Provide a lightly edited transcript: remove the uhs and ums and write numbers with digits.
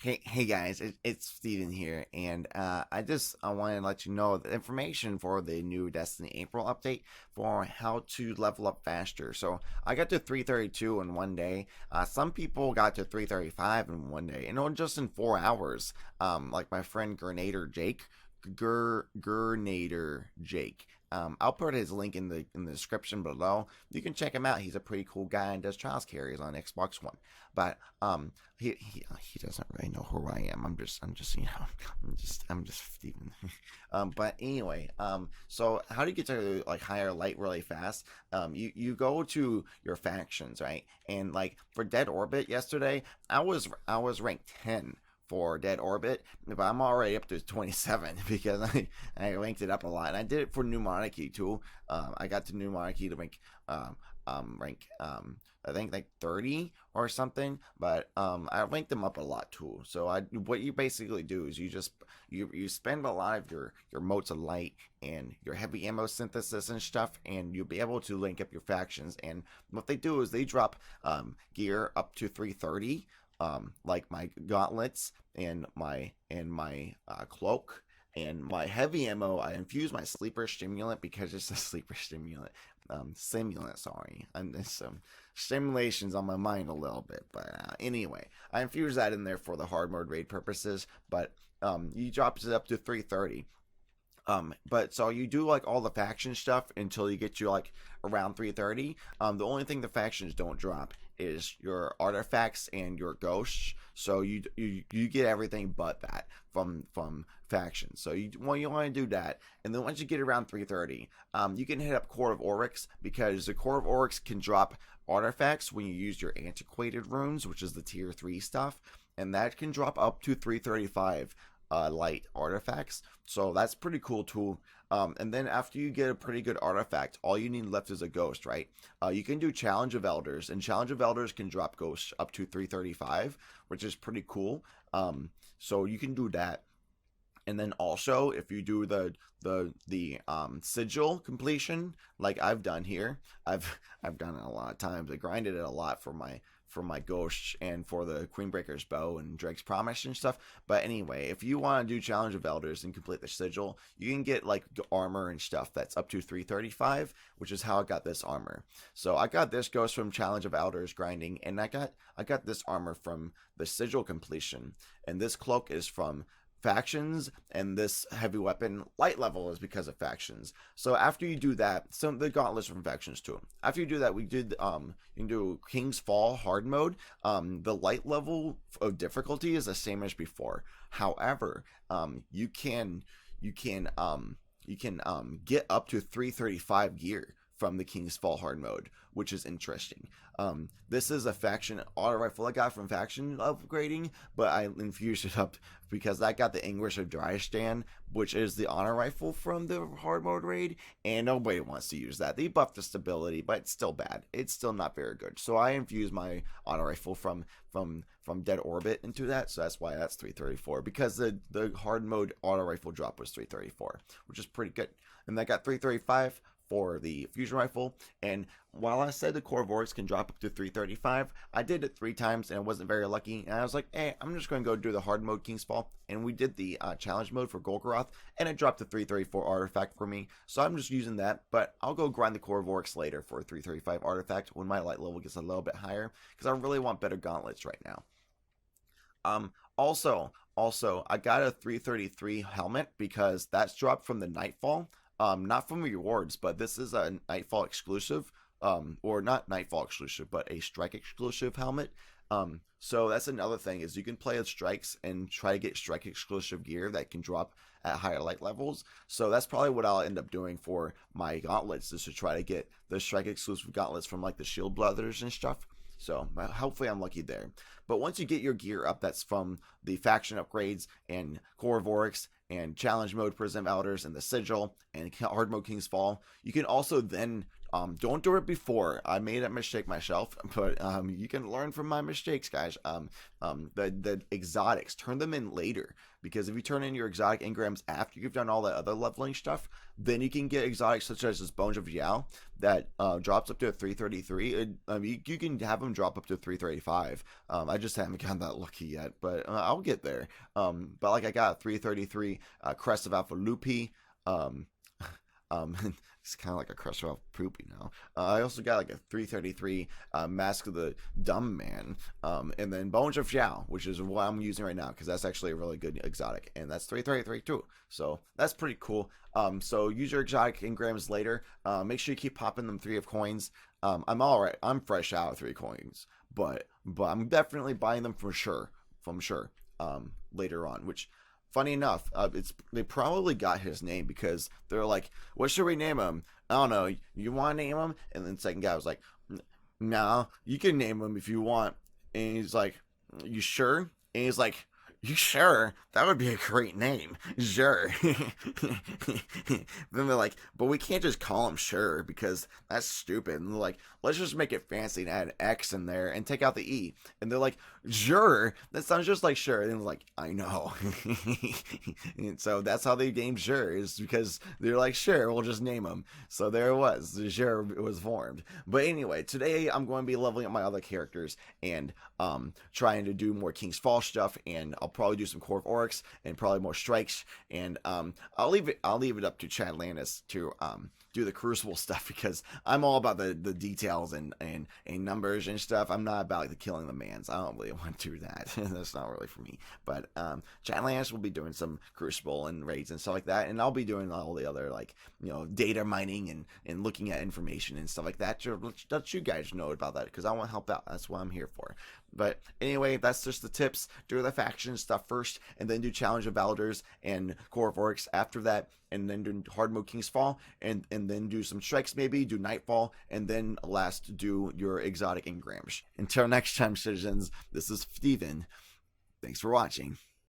Hey guys, it's Phteven here, and I want to let you know the information for the new Destiny April update for how to level up faster. So I got to 332 in one day. Some people got to 335 in one day, and just in 4 hours. Like my friend Gernader Jake. I'll put his link in the description below. You can check him out. He's a pretty cool guy and does trials carries on Xbox One. But he doesn't really know who I am. I'm just I'm just Phteven. But anyway, so how do you get to like higher light really fast? You go to your factions, right? And like for Dead Orbit yesterday, I was ranked 10 for Dead Orbit, but I'm already up to 27 because I ranked it up a lot, and I did it for New Monarchy too. I got to New Monarchy to rank I think like 30 or something, but I ranked them up a lot too. So what you basically do is you spend a lot of your motes of light and your heavy ammo synthesis and stuff, and you'll be able to link up your factions. And what they do is they drop gear up to 330. Like my gauntlets and my cloak and my heavy ammo. I infuse my sleeper stimulant because it's a sleeper stimulant. Sorry, and there's some stimulations on my mind a little bit, but anyway, I infuse that in there for the hard mode raid purposes. But you drop it up to 330. But so you do like all the faction stuff until you get to like around 330. The only thing the factions don't drop is your artifacts and your ghosts. So you get everything but that from factions. So you want to do that, and then once you get around 330, you can hit up Core of Oryx, because the Core of Oryx can drop artifacts when you use your antiquated runes, which is the tier 3 stuff, and that can drop up to 335. Light artifacts, so that's pretty cool too. And then after you get a pretty good artifact, all you need left is a ghost, right? You can do Challenge of Elders, and Challenge of Elders can drop ghosts up to 335, which is pretty cool. So you can do that. And then also, if you do the sigil completion, like I've done here, I've done it a lot of times. I grinded it a lot for my ghosts and for the Queenbreaker's bow and Drake's Promise and stuff. But anyway, if you want to do Challenge of Elders and complete the sigil, you can get like armor and stuff that's up to 335, which is how I got this armor. So I got this ghost from Challenge of Elders grinding, and I got this armor from the sigil completion, and this cloak is from factions, and this heavy weapon light level is because of factions. So after you do that, some the gauntlets from factions too. After you do that, we did you can do King's Fall hard mode. The light level of difficulty is the same as before. However, you can get up to 335 gear from the King's Fall hard mode, which is interesting. This is a faction auto rifle I got from faction upgrading, but I infused it up because I got the Anguish of Drystand, which is the honor rifle from the hard mode raid, and nobody wants to use that. They buffed the stability, but it's still bad. It's still not very good. So I infused my auto rifle from Dead Orbit into that, so that's why that's 334, because the hard mode auto rifle drop was 334, which is pretty good. And I got 335 for the fusion rifle. And while I said the Core of Oryx can drop up to 335, I did it 3 times and I wasn't very lucky, and I was like, hey, I'm just going to go do the hard mode King's Fall. And we did the challenge mode for Golgoroth, and it dropped the 334 artifact for me, so I'm just using that. But I'll go grind the Core of Oryx later for a 335 artifact when my light level gets a little bit higher, because I really want better gauntlets right now. Also, I got a 333 helmet because that's dropped from the Nightfall. Not from rewards, but this is a Nightfall exclusive, or not Nightfall exclusive, but a Strike exclusive helmet. So that's another thing, is you can play with strikes and try to get Strike exclusive gear that can drop at higher light levels. So that's probably what I'll end up doing for my gauntlets, is to try to get the Strike exclusive gauntlets from like the Shield Brothers and stuff. So hopefully I'm lucky there. But once you get your gear up, that's from the faction upgrades and Core of Oryx and challenge mode Prison of Elders and the Sigil and hard mode King's Fall, you can also then Don't do it before. I made that mistake myself, but you can learn from my mistakes, guys. The exotics, turn them in later, because if you turn in your exotic engrams after you've done all that other leveling stuff, then you can get exotics such as this Bones of Yao that drops up to a 333. You can have them drop up to 335. I just haven't gotten that lucky yet, but I'll get there. But like I got a 333 Crest of Alpha Lupi. It's kind of like a Crest of Alpha Poopy now. I also got like a 333 Mask of the Dumb Man, and then Bones of Xiao, which is what I'm using right now because that's actually a really good exotic, and that's 333 too. So that's pretty cool. So use your exotic engrams later. Make sure you keep popping them 3 of coins. I'm all right. I'm fresh out of 3 coins, but I'm definitely buying them for sure. Later on, which. Funny enough, they probably got his name because they're like, what should we name him? I don't know. You want to name him? And then the second guy was like, no, you can name him if you want. And he's like, you sure? And he's like, you sure? That would be a great name. Sure. Then they're like, but we can't just call him Sure because that's stupid. And they're like, let's just make it fancy and add an X in there and take out the E. And they're like, Sure? That sounds just like Sure. And they're like, I know. And so that's how they named Sure, is because they're like, sure, we'll just name him. So there it was. Sure was formed. But anyway, today I'm going to be leveling up my other characters and trying to do more King's Fall stuff, and I'll probably do some Core of Oryx and probably more strikes, and I'll leave it up to Chadlantis to do the Crucible stuff because I'm all about the details and numbers and stuff. I'm not about the killing the mans. I don't really want to do that. That's not really for me. But Chadlantis will be doing some Crucible and raids and stuff like that, and I'll be doing all the other data mining and looking at information and stuff like that to let you guys know about that because I want to help out. That's what I'm here for. But anyway, that's just the tips. Do the faction stuff first, and then do Challenge of Elders and Core of Oryx after that, and then do hard mode King's Fall, and then do some strikes maybe, do Nightfall, and then last do your exotic engrams. Until next time, citizens, this is Phteven. Thanks for watching.